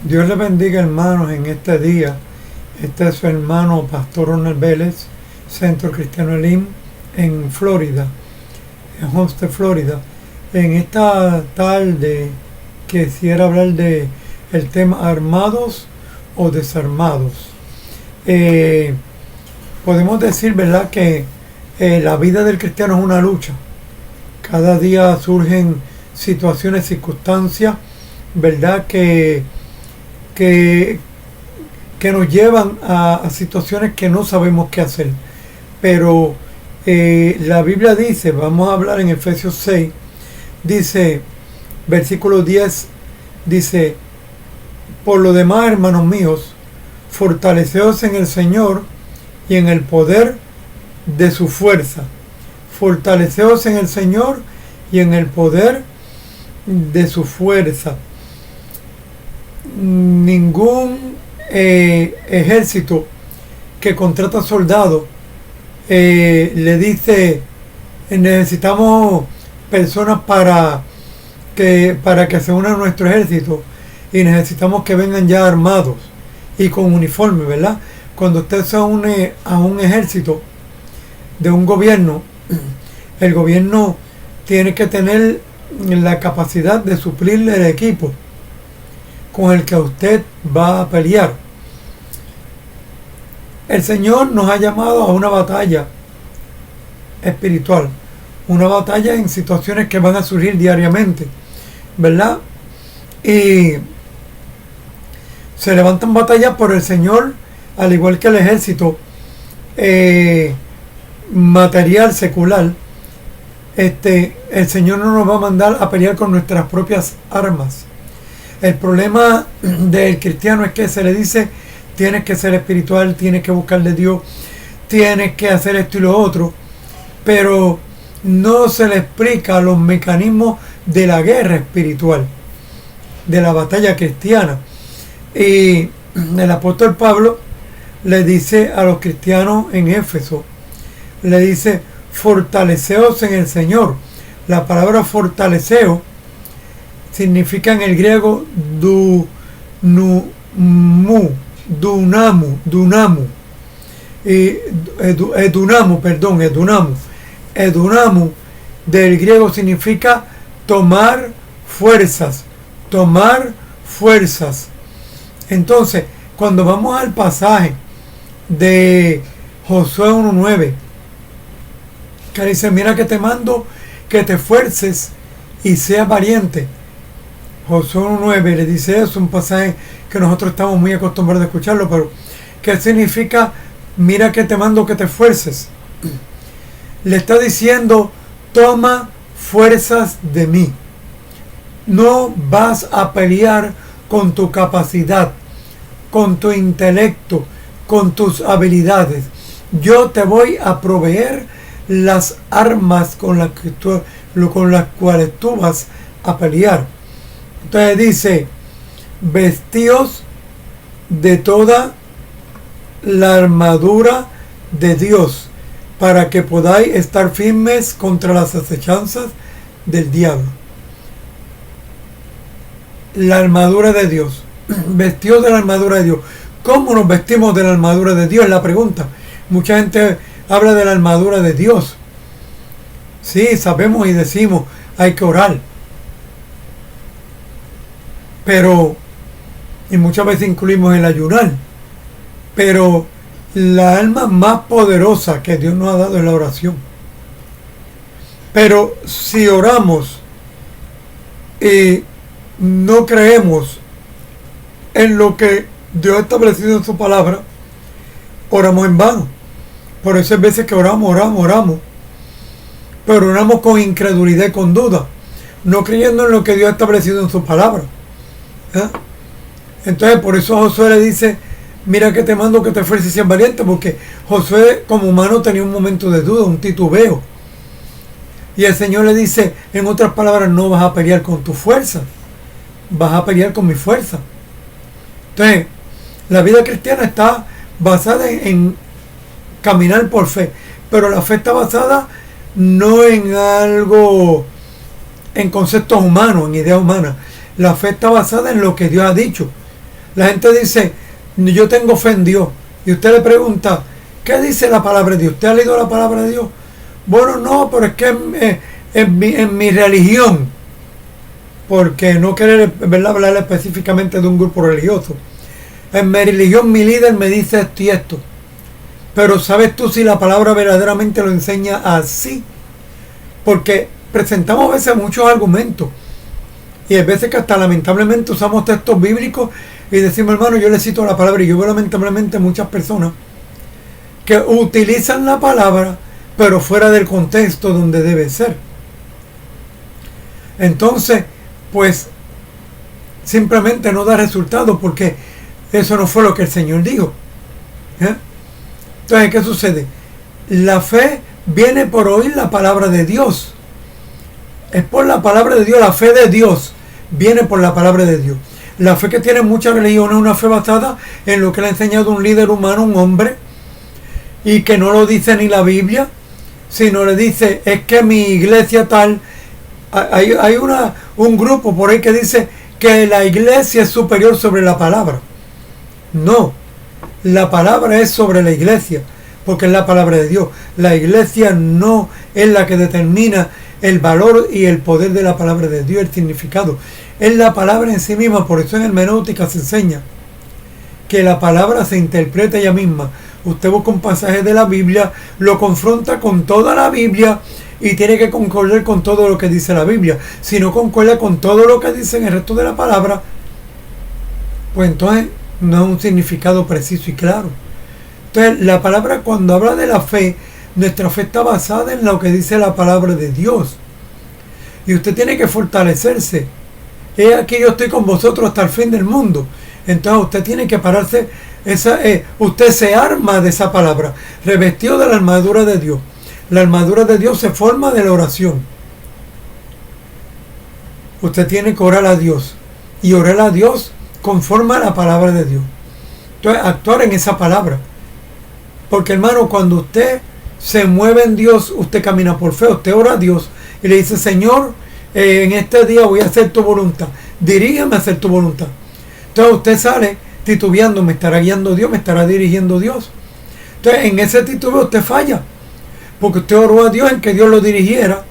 Dios le bendiga, hermanos, en este día. Este es su hermano Pastor Ronald Vélez, Centro Cristiano Elim, en Florida, en Homestead, Florida. En esta tarde quisiera hablar de el tema armados o desarmados. Podemos decir, ¿verdad?, que la vida del cristiano es una lucha. Cada día surgen situaciones, circunstancias, ¿verdad?, que nos llevan a situaciones que no sabemos qué hacer. Pero la Biblia dice, vamos a hablar en Efesios 6, dice, versículo 10, dice: por lo demás, hermanos míos, fortaleceos en el Señor y en el poder de su fuerza. Fortaleceos en el Señor y en el poder de su fuerza. Ningún ejército que contrata soldados le dice: necesitamos personas para que se unan a nuestro ejército y necesitamos que vengan ya armados y con uniforme, ¿verdad? Cuando usted se une a un ejército de un gobierno, el gobierno tiene que tener la capacidad de suplirle el equipo con el que usted va a pelear. El Señor nos ha llamado a una batalla espiritual, una batalla en situaciones que van a surgir diariamente, ¿verdad? Y se levantan batallas por el Señor, al igual que el ejército material, secular. El Señor no nos va a mandar a pelear con nuestras propias armas. El problema del cristiano es que se le dice: tienes que ser espiritual, tienes que buscar de Dios, tienes que hacer esto y lo otro, pero no se le explica los mecanismos de la guerra espiritual, de la batalla cristiana. Y el apóstol Pablo le dice a los cristianos en Éfeso, le dice: fortaleceos en el Señor. La palabra fortaleceo significa en el griego dunamu, edunamu del griego significa tomar fuerzas. Entonces, cuando vamos al pasaje de Josué 1:9, que dice: mira que te mando que te esfuerces y seas valiente. Josué 1:9 le dice eso, un pasaje que nosotros estamos muy acostumbrados a escucharlo, pero ¿qué significa mira que te mando que te esfuerces? Le está diciendo: toma fuerzas de mí. No vas a pelear con tu capacidad, con tu intelecto, con tus habilidades. Yo te voy a proveer las armas con las cuales tú vas a pelear. Entonces dice: vestíos de toda la armadura de Dios, para que podáis estar firmes contra las acechanzas del diablo. La armadura de Dios. Vestidos de la armadura de Dios. ¿Cómo nos vestimos de la armadura de Dios? Es la pregunta. Mucha gente habla de la armadura de Dios. Sí, sabemos y decimos: hay que orar. Pero, y muchas veces incluimos el ayunar. Pero la arma más poderosa que Dios nos ha dado es la oración. Pero si oramos y no creemos en lo que Dios ha establecido en su palabra, oramos en vano. Por eso hay veces que oramos, pero oramos con incredulidad y con duda, no creyendo en lo que Dios ha establecido en su palabra. Entonces, por eso Josué le dice: mira que te mando que te esfuerces y seas valiente, porque Josué como humano tenía un momento de duda, un titubeo. Y el Señor le dice, en otras palabras: no vas a pelear con tu fuerza, vas a pelear con mi fuerza. Entonces, la vida cristiana está basada en caminar por fe, pero la fe está basada no en algo, en conceptos humanos, en ideas humanas. La fe está basada en lo que Dios ha dicho. La gente dice, yo tengo fe en Dios. Y usted le pregunta, ¿qué dice la palabra de Dios? ¿Usted ha leído la palabra de Dios? Bueno, no, pero es que en mi religión, porque no querer, ¿verdad?, hablar específicamente de un grupo religioso. En mi religión mi líder me dice esto y esto. Pero ¿sabes tú si la palabra verdaderamente lo enseña así? Porque presentamos a veces muchos argumentos. Y hay veces que hasta lamentablemente usamos textos bíblicos y decimos, hermano, yo le cito la palabra. Y yo veo lamentablemente muchas personas que utilizan la palabra, pero fuera del contexto donde debe ser. Entonces, pues, simplemente no da resultado porque eso no fue lo que el Señor dijo. Entonces, ¿qué sucede? La fe viene por oír la palabra de Dios. Es por la palabra de Dios. La fe de Dios viene por la palabra de Dios. La fe que tiene muchas religiones es una fe basada en lo que le ha enseñado un líder humano, un hombre, y que no lo dice ni la Biblia, sino le dice, es que mi iglesia tal. Hay un grupo por ahí que dice que la iglesia es superior sobre la palabra. No, la palabra es sobre la iglesia, porque es la palabra de Dios. La iglesia no es la que determina el valor y el poder de la palabra de Dios, el significado. Es la palabra en sí misma. Por eso en hermenéutica se enseña que la palabra se interpreta ella misma. Usted busca un pasaje de la Biblia, lo confronta con toda la Biblia y tiene que concordar con todo lo que dice la Biblia. Si no concuerda con todo lo que dice en el resto de la palabra, pues entonces no es un significado preciso y claro. Entonces la palabra, cuando habla de la fe, nuestra fe está basada en lo que dice la palabra de Dios. Y usted tiene que fortalecerse. He aquí yo estoy con vosotros hasta el fin del mundo. Entonces usted tiene que pararse. Usted se arma de esa palabra, revestido de la armadura de Dios. La armadura de Dios se forma de la oración. Usted tiene que orar a Dios. Y orar a Dios conforme a la palabra de Dios. Entonces, actuar en esa palabra. Porque, hermano, cuando usted se mueve en Dios, usted camina por fe. Usted ora a Dios y le dice, Señor, en este día voy a hacer tu voluntad. Dirígeme a hacer tu voluntad. Entonces usted sale titubeando, me estará guiando Dios, me estará dirigiendo Dios. Entonces, en ese titubeo usted falla. Porque usted oró a Dios en que Dios lo dirigiera,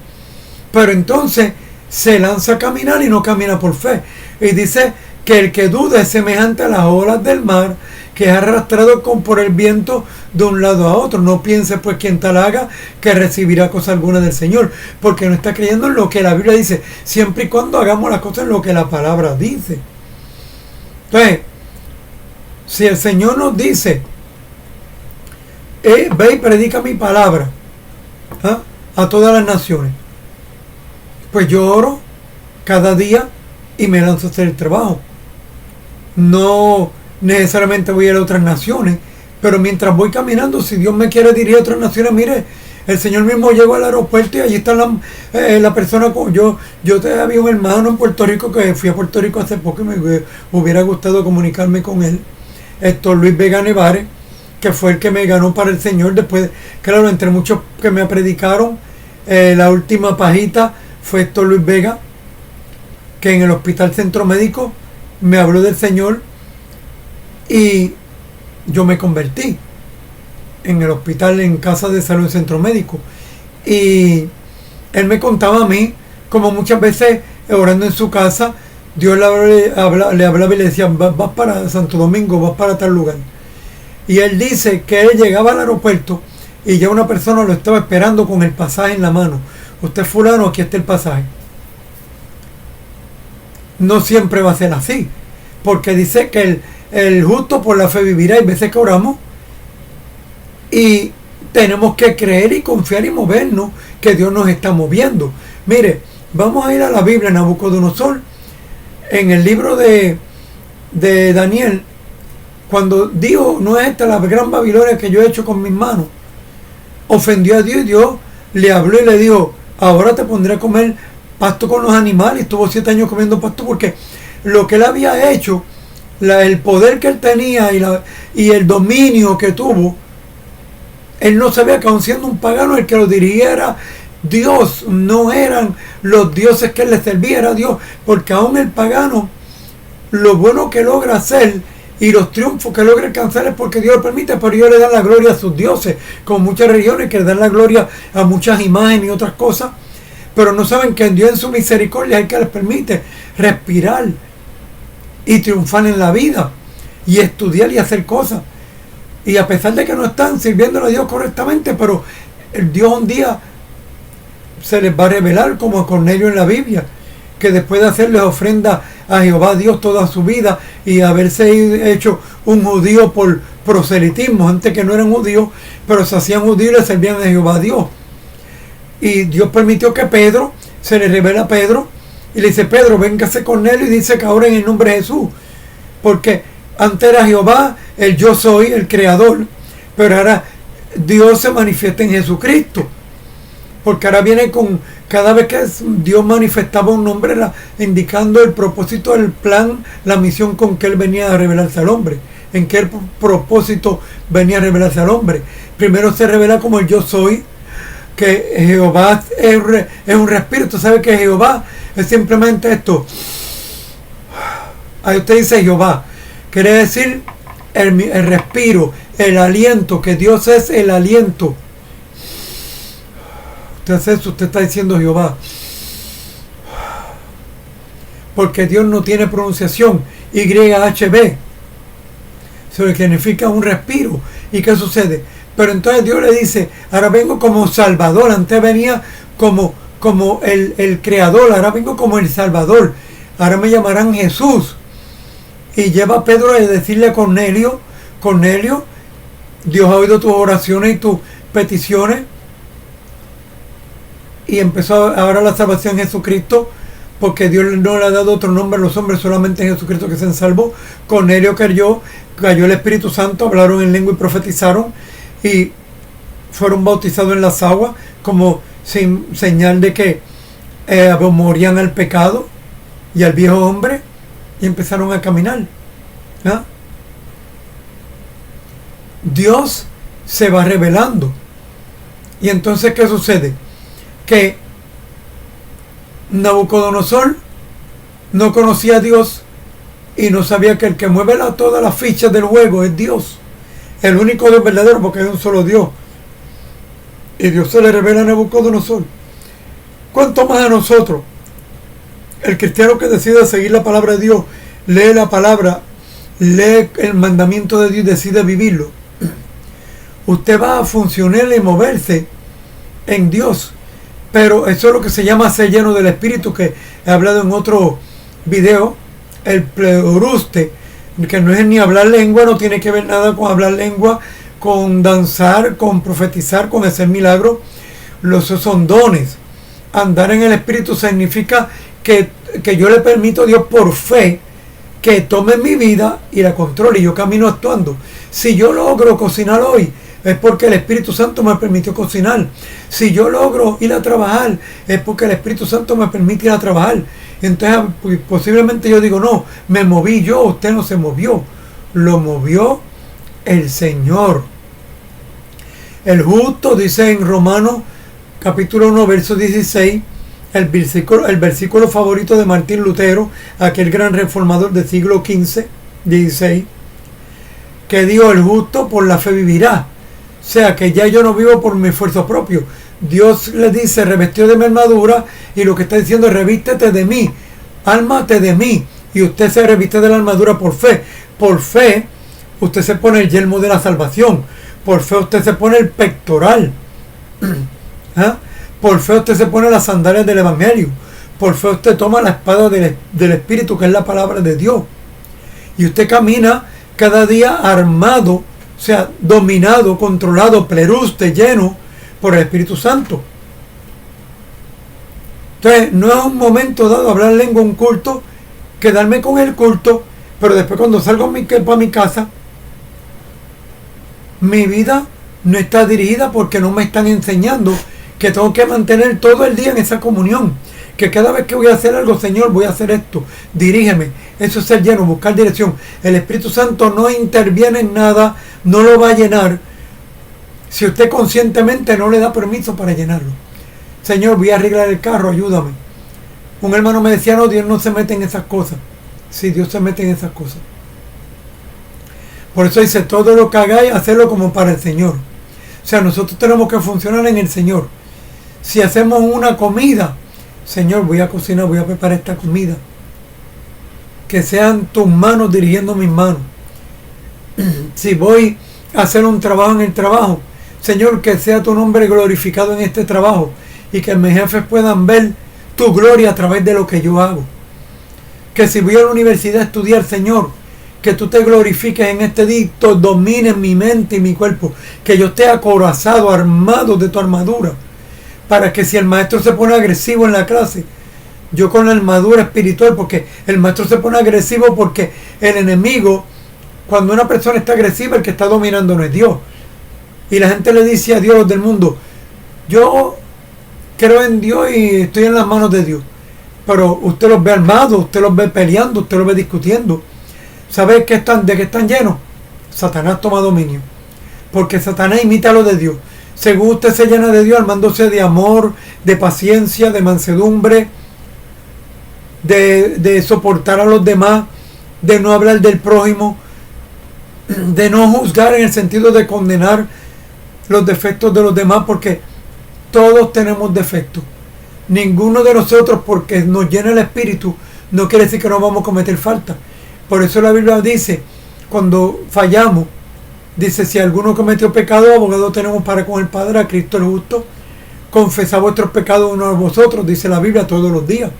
pero entonces se lanza a caminar y no camina por fe. Y dice que el que duda es semejante a las olas del mar, que es arrastrado por el viento de un lado a otro. No piense pues quien tal haga que recibirá cosa alguna del Señor, porque no está creyendo en lo que la Biblia dice, siempre y cuando hagamos las cosas en lo que la palabra dice. Entonces, si el Señor nos dice, ve y predica mi palabra a todas las naciones, pues yo oro cada día y me lanzo a hacer el trabajo. No necesariamente voy a ir a otras naciones, pero mientras voy caminando, si Dios me quiere dirigir a otras naciones, mire, el Señor mismo llegó al aeropuerto y allí está la persona. Yo había un hermano en Puerto Rico que fui a Puerto Rico hace poco y me hubiera gustado comunicarme con él, Héctor Luis Vega Nevares, que fue el que me ganó para el Señor. Después, claro, entre muchos que me predicaron, la última pajita fue Héctor Luis Vega, que en el Hospital Centro Médico me habló del Señor y yo me convertí en el hospital, en Casa de Salud Centro Médico. Y él me contaba a mí como muchas veces orando en su casa, Dios le hablaba y le decía, vas para Santo Domingo, vas para tal lugar. Y él dice que él llegaba al aeropuerto y ya una persona lo estaba esperando con el pasaje en la mano. Usted es fulano, aquí está el pasaje. No siempre va a ser así, porque dice que el justo por la fe vivirá. Hay veces que oramos y tenemos que creer y confiar y movernos, que Dios nos está moviendo. Mire, vamos a ir a la Biblia, Nabucodonosor, en el libro de Daniel, cuando dijo, no es esta la gran Babilonia que yo he hecho con mis manos, ofendió a Dios y Dios le habló y le dijo, ahora te pondré a comer pasto con los animales. Estuvo 7 años comiendo pasto porque lo que él había hecho, el poder que él tenía y el dominio que tuvo, él no sabía que aun siendo un pagano el que lo dirigiera Dios, no eran los dioses que él le servía, era Dios, porque aún el pagano, lo bueno que logra hacer Y los triunfos que logra alcanzar es porque Dios lo permite, pero ellos le dan la gloria a sus dioses, como muchas religiones que le dan la gloria a muchas imágenes y otras cosas, pero no saben que Dios en su misericordia es el que les permite respirar y triunfar en la vida y estudiar y hacer cosas. Y a pesar de que no están sirviéndole a Dios correctamente, pero el Dios un día se les va a revelar, como a Cornelio en la Biblia, que después de hacerles ofrenda a Jehová Dios toda su vida y haberse hecho un judío por proselitismo, antes que no eran judíos, pero se hacían judíos y le servían a Jehová Dios. Y Dios permitió que Pedro, se le revela a Pedro, y le dice: Pedro, véngase Cornelio y dice que ahora en el nombre de Jesús. Porque antes era Jehová, el yo soy, el creador, pero ahora Dios se manifiesta en Jesucristo. Porque ahora viene con, cada vez que Dios manifestaba un nombre, era indicando el propósito, el plan, la misión con que Él venía a revelarse al hombre. En qué propósito venía a revelarse al hombre. Primero se revela como el yo soy, que Jehová es un respiro. Tú sabes que Jehová es simplemente esto. Ahí usted dice Jehová, quiere decir el respiro, el aliento, que Dios es el aliento. Usted hace eso, usted está diciendo Jehová, porque Dios no tiene pronunciación. YHB, eso significa un respiro. ¿Y qué sucede? Pero entonces Dios le dice: ahora vengo como Salvador. Antes venía como el Creador, ahora vengo como el Salvador. Ahora me llamarán Jesús. Y lleva a Pedro a decirle a Cornelio: Cornelio, Dios ha oído tus oraciones y tus peticiones, y empezó ahora la salvación en Jesucristo, porque Dios no le ha dado otro nombre a los hombres, solamente en Jesucristo que se salvó. Cornelio cayó el Espíritu Santo, hablaron en lengua y profetizaron, y fueron bautizados en las aguas como señal de que morían al pecado y al viejo hombre, y empezaron a caminar. ¿Ah? Dios se va revelando. Y entonces, ¿qué sucede? Que Nabucodonosor no conocía a Dios y no sabía que el que mueve todas las fichas del juego es Dios, el único Dios verdadero, porque hay un solo Dios. Y Dios se le revela a Nabucodonosor. ¿Cuánto más a nosotros? El cristiano que decide seguir la palabra de Dios, lee la palabra, lee el mandamiento de Dios y decide vivirlo. Usted va a funcionar y moverse en Dios. Pero eso es lo que se llama ser lleno del Espíritu, que he hablado en otro video, el pleuruste, que no es ni hablar lengua, no tiene que ver nada con hablar lengua, con danzar, con profetizar, con hacer milagros. Esos son dones. Andar en el Espíritu significa que yo le permito a Dios por fe que tome mi vida y la controle, y yo camino actuando. Si yo logro cocinar hoy, es porque el Espíritu Santo me permitió cocinar. Si yo logro ir a trabajar, es porque el Espíritu Santo me permite ir a trabajar. Entonces, posiblemente yo digo: no, me moví yo, usted no se movió. Lo movió el Señor. El justo, dice en Romanos capítulo 1, verso 16, el versículo favorito de Martín Lutero, aquel gran reformador del siglo XV, 16, que dijo: el justo por la fe vivirá. O sea, que ya yo no vivo por mi esfuerzo propio. Dios le dice: revestió de mi armadura, y lo que está diciendo es: revístete de mí, ármate de mí. Y usted se reviste de la armadura por fe. Por fe, usted se pone el yelmo de la salvación. Por fe, usted se pone el pectoral. ¿Ah? Por fe, usted se pone las sandalias del Evangelio. Por fe, usted toma la espada del Espíritu, que es la palabra de Dios. Y usted camina cada día armado, o sea, dominado, controlado, pleruste, lleno por el Espíritu Santo. Entonces, no es un momento dado hablar lengua, un culto, quedarme con el culto, pero después cuando salgo para mi casa, mi vida no está dirigida, porque no me están enseñando que tengo que mantener todo el día en esa comunión. Que cada vez que voy a hacer algo: Señor, voy a hacer esto, dirígeme. Eso es ser lleno, buscar dirección. El Espíritu Santo no interviene en nada, no lo va a llenar si usted conscientemente no le da permiso para llenarlo. Señor, voy a arreglar el carro, ayúdame. Un hermano me decía: no, Dios no se mete en esas cosas. Sí, Dios se mete en esas cosas. Por eso dice, todo lo que hagáis, hacedlo como para el Señor. O sea, nosotros tenemos que funcionar en el Señor. Si hacemos una comida, Señor, voy a cocinar, voy a preparar esta comida. Que sean tus manos dirigiendo mis manos. Si voy a hacer un trabajo en el trabajo, Señor, que sea tu nombre glorificado en este trabajo y que mis jefes puedan ver tu gloria a través de lo que yo hago. Que si voy a la universidad a estudiar, Señor, que tú te glorifiques en este dicto, domines mi mente y mi cuerpo, que yo esté acorazado, armado de tu armadura, para que si el maestro se pone agresivo en la clase, yo con la armadura espiritual, porque el maestro se pone agresivo porque el enemigo, cuando una persona está agresiva, el que está dominando no es Dios. Y la gente le dice a Dios del mundo, yo creo en Dios y estoy en las manos de Dios. Pero usted los ve armados, usted los ve peleando, usted los ve discutiendo. ¿Sabe de qué están llenos? Satanás toma dominio. Porque Satanás imita lo de Dios. Según usted se llena de Dios, armándose de amor, de paciencia, de mansedumbre, de soportar a los demás, de no hablar del prójimo, de no juzgar en el sentido de condenar los defectos de los demás, porque todos tenemos defectos. Ninguno de nosotros, porque nos llena el espíritu, no quiere decir que no vamos a cometer falta. Por eso la Biblia dice, cuando fallamos, dice, si alguno cometió pecado, abogado tenemos para con el Padre, a Cristo el justo. Confesad vuestros pecados uno a vosotros, dice la Biblia, todos los días.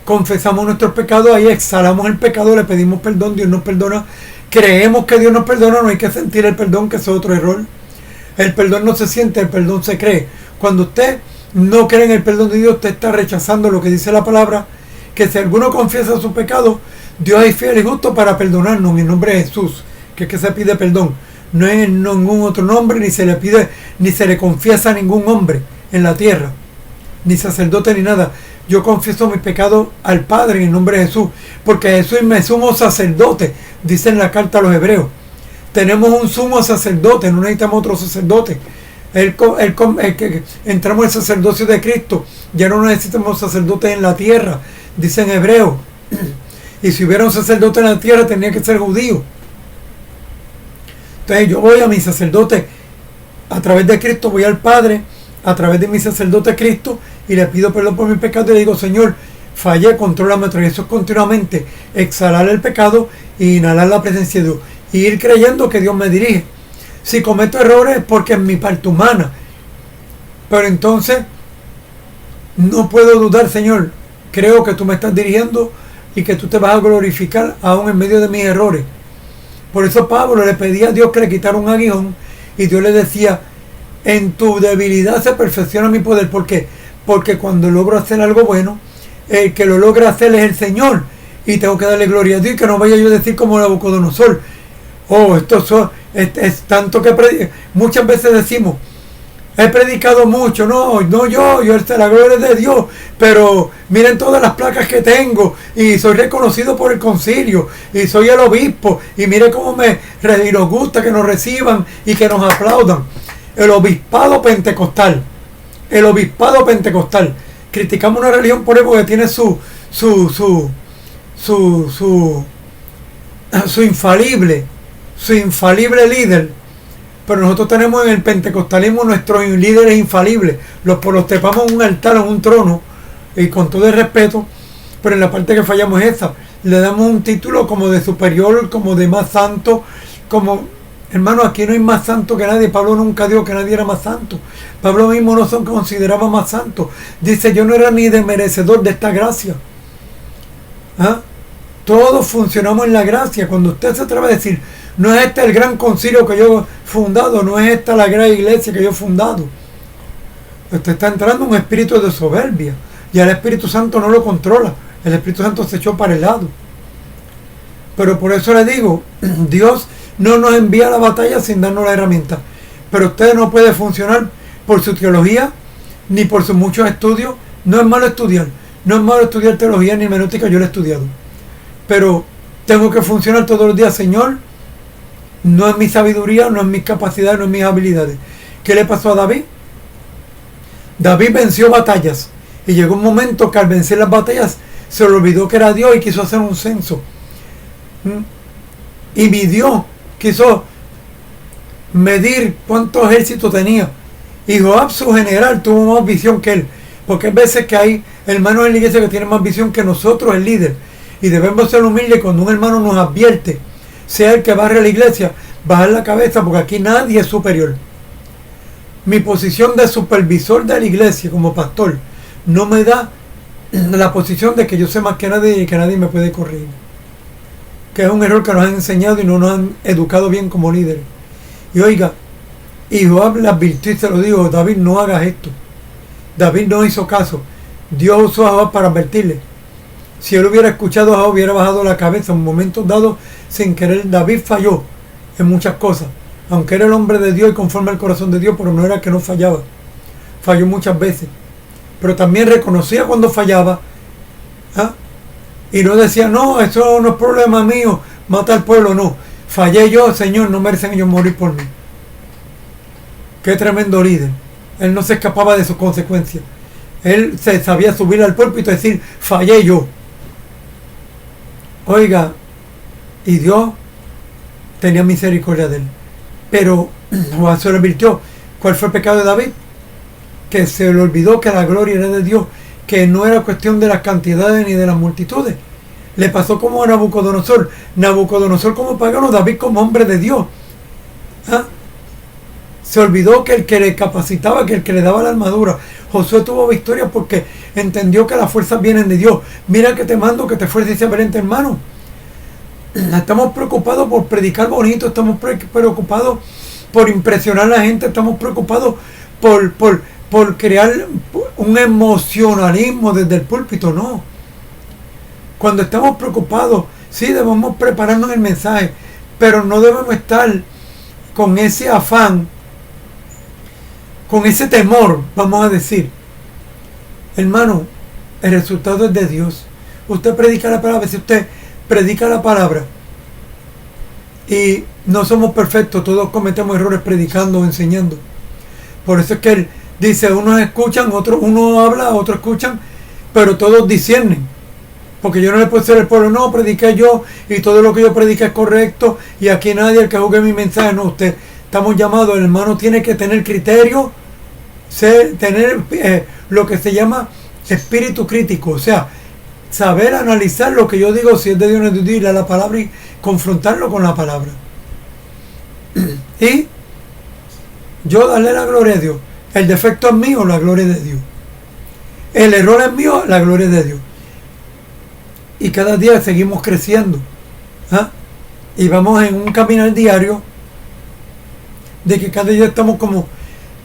Confesamos nuestros pecados, ahí exhalamos el pecado, le pedimos perdón, Dios nos perdona. Creemos que Dios nos perdona, no hay que sentir el perdón, que es otro error. El perdón no se siente, el perdón se cree. Cuando usted no cree en el perdón de Dios, usted está rechazando lo que dice la palabra, que si alguno confiesa su pecado, Dios es fiel y justo para perdonarnos en el nombre de Jesús, que es que se pide perdón. No es en ningún otro nombre, ni se le pide, ni se le confiesa a ningún hombre en la tierra, ni sacerdote ni nada. Yo confieso mis pecados al Padre en el nombre de Jesús, porque Jesús me sumo sacerdote, dice en la carta a los Hebreos. Tenemos un sumo sacerdote, no necesitamos otro sacerdote. Que entramos en el sacerdocio de Cristo, ya no necesitamos sacerdotes en la tierra, dice en Hebreo. Y si hubiera un sacerdote en la tierra, tenía que ser judío. Entonces yo voy a mi sacerdote a través de Cristo, voy al Padre a través de mi sacerdote Cristo y le pido perdón por mi pecado y le digo, Señor, fallé, contrólame otra vez. Eso es continuamente exhalar el pecado e inhalar la presencia de Dios y ir creyendo que Dios me dirige. Si cometo errores es porque es mi parte humana, pero entonces no puedo dudar, Señor, creo que tú me estás dirigiendo y que tú te vas a glorificar aún en medio de mis errores. Por eso Pablo le pedía a Dios que le quitara un aguijón y Dios le decía, en tu debilidad se perfecciona mi poder. ¿Por qué? Porque cuando logro hacer algo bueno, el que lo logra hacer es el Señor y tengo que darle gloria a Dios, y que no vaya yo a decir como Nabucodonosor, oh, es tanto que muchas veces decimos, he predicado mucho, no yo la gloria es de Dios, pero miren todas las placas que tengo y soy reconocido por el concilio y soy el obispo y mire cómo y nos gusta que nos reciban y que nos aplaudan. El obispado pentecostal, criticamos una religión por eso porque tiene su infalible líder. Pero nosotros tenemos en el pentecostalismo nuestros líderes infalibles. Los trepamos en un altar, en un trono, y con todo el respeto, pero en la parte que fallamos es esa. Le damos un título como de superior, como de más santo, como, hermano, aquí no hay más santo que nadie. Pablo nunca dijo que nadie era más santo. Pablo mismo no se consideraba más santo. Dice, yo no era ni de merecedor de esta gracia. ¿Ah? Todos funcionamos en la gracia. Cuando usted se atreve a decir, no es este el gran concilio que yo he fundado, no es esta la gran iglesia que yo he fundado, usted está entrando en un espíritu de soberbia y el Espíritu Santo no lo controla. El Espíritu Santo se echó para el lado. Pero por eso le digo, Dios no nos envía a la batalla sin darnos la herramienta. Pero usted no puede funcionar por su teología ni por sus muchos estudios. No es malo estudiar, no es malo estudiar teología ni hermenéutica, yo lo he estudiado, pero tengo que funcionar todos los días. Señor, no es mi sabiduría, no es mis capacidades, no es mis habilidades. ¿Qué le pasó a David? David venció batallas y llegó un momento que al vencer las batallas se le olvidó que era Dios y quiso hacer un censo y midió quiso medir cuántos ejércitos tenía. Y Joab, su general, tuvo más visión que él. Porque hay veces que hay hermanos en la iglesia que tienen más visión que nosotros, el líder. Y debemos ser humildes cuando un hermano nos advierte, sea el que barre la iglesia, bajar la cabeza, porque aquí nadie es superior. Mi posición de supervisor de la iglesia como pastor no me da la posición de que yo sé más que nadie y que nadie me puede corregir. Que es un error que nos han enseñado y no nos han educado bien como líderes. Y oiga, y Joab le advirtió y se lo dijo: David, no hagas esto. David no hizo caso. Dios usó a Joab para advertirle. Si él hubiera escuchado a Joab, hubiera bajado la cabeza. En momentos dados, sin querer, David falló en muchas cosas. Aunque era el hombre de Dios y conforme al corazón de Dios, pero no era que no fallaba. Falló muchas veces. Pero también reconocía cuando fallaba. ¿Ah? Y no decía: no, eso no es problema mío, mata al pueblo. No, fallé yo, Señor, no merecen ellos morir por mí. Qué tremendo líder. Él no se escapaba de sus consecuencias. Él se sabía subir al púlpito y decir: fallé yo. Oiga, y Dios tenía misericordia de él. Pero Joab se le advirtió. ¿Cuál fue el pecado de David? Que se le olvidó que la gloria era de Dios, que no era cuestión de las cantidades ni de las multitudes. Le pasó como a Nabucodonosor. Nabucodonosor como pagano, David como hombre de Dios. ¿Ah? Se olvidó que el que le capacitaba, que el que le daba la armadura. Josué tuvo victoria porque entendió que las fuerzas vienen de Dios. Mira que te mando que te esfuerces y seas valiente, hermano. Estamos preocupados por predicar bonito, estamos preocupados por impresionar a la gente, estamos preocupados por crear un emocionalismo desde el púlpito. No. Cuando estamos preocupados, sí debemos prepararnos el mensaje, pero no debemos estar con ese afán, con ese temor, vamos a decir. Hermano, el resultado es de Dios. Usted predica la palabra. Si usted predica la palabra y no somos perfectos, todos cometemos errores predicando o enseñando. Por eso es que él dice: unos escuchan, uno habla, otros escuchan, pero todos disciernen. Porque yo no le puedo decir al pueblo: no, prediqué yo y todo lo que yo prediqué es correcto y aquí nadie el que juzgue mi mensaje. No, usted, estamos llamados, el hermano tiene que tener criterio, tener lo que se llama espíritu crítico, o sea, saber analizar lo que yo digo, si es de Dios o no es de Dios, ir a la palabra y confrontarlo con la palabra. Y yo darle la gloria a Dios. El defecto es mío, la gloria es de Dios. El error es mío, la gloria es de Dios. Y cada día seguimos creciendo. ¿Ah? Y vamos en un caminar diario de que cada día estamos como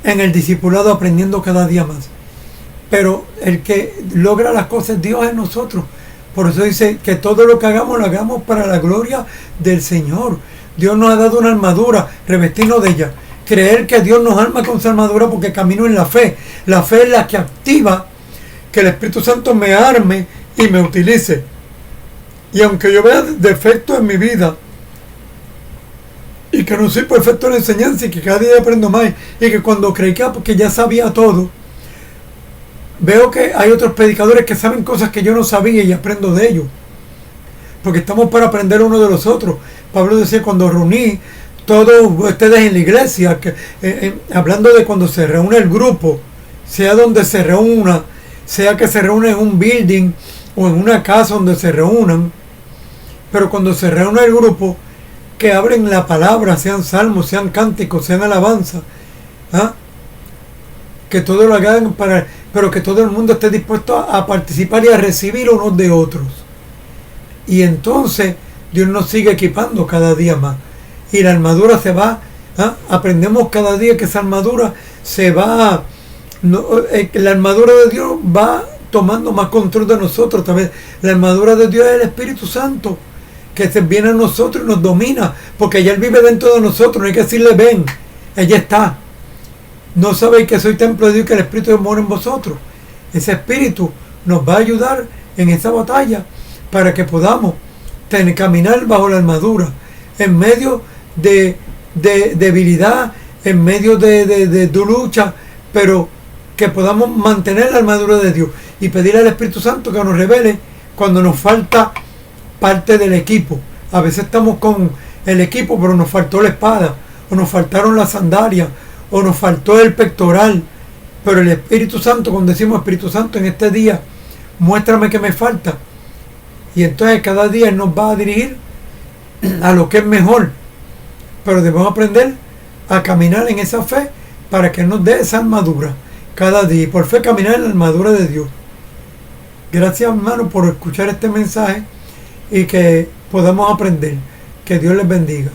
en el discipulado, aprendiendo cada día más. Pero el que logra las cosas, Dios en nosotros. Por eso dice que todo lo que hagamos, lo hagamos para la gloria del Señor. Dios nos ha dado una armadura, revestirnos de ella. Creer que Dios nos arma con su armadura porque camino en la fe. La fe es la que activa que el Espíritu Santo me arme y me utilice. Y aunque yo vea defectos en mi vida y que no soy perfecto en la enseñanza y que cada día aprendo más y que cuando creí que ya sabía todo, veo que hay otros predicadores que saben cosas que yo no sabía y aprendo de ellos. Porque estamos para aprender uno de los otros. Pablo decía: cuando reuní todos ustedes en la iglesia, hablando de cuando se reúne el grupo, sea donde se reúna, sea que se reúne en un building o en una casa donde se reúnan, pero cuando se reúne el grupo, que abren la palabra, sean salmos, sean cánticos, sean alabanza, ¿ah? Que todo lo hagan pero que todo el mundo esté dispuesto a participar y a recibir unos de otros. Y entonces Dios nos sigue equipando cada día más. Y la armadura se va, ¿ah? Aprendemos cada día que esa armadura se va, la armadura de Dios va tomando más control de nosotros. También la armadura de Dios es el Espíritu Santo, que se viene a nosotros y nos domina, porque ella Él vive dentro de nosotros. No hay que decirle: ven, ella está. ¿No sabéis que soy templo de Dios y que el Espíritu de Dios mora en vosotros? Ese Espíritu nos va a ayudar en esa batalla para que podamos caminar bajo la armadura, en medio de debilidad, en medio de lucha, pero que podamos mantener la armadura de Dios y pedir al Espíritu Santo que nos revele cuando nos falta parte del equipo. A veces estamos con el equipo, pero nos faltó la espada, o nos faltaron las sandalias, o nos faltó el pectoral. Pero el Espíritu Santo, cuando decimos Espíritu Santo en este día, muéstrame que me falta. Y entonces cada día Él nos va a dirigir a lo que es mejor. Pero debemos aprender a caminar en esa fe para que Él nos dé esa armadura cada día. Y por fe caminar en la armadura de Dios. Gracias, hermano, por escuchar este mensaje y que podamos aprender. Que Dios les bendiga.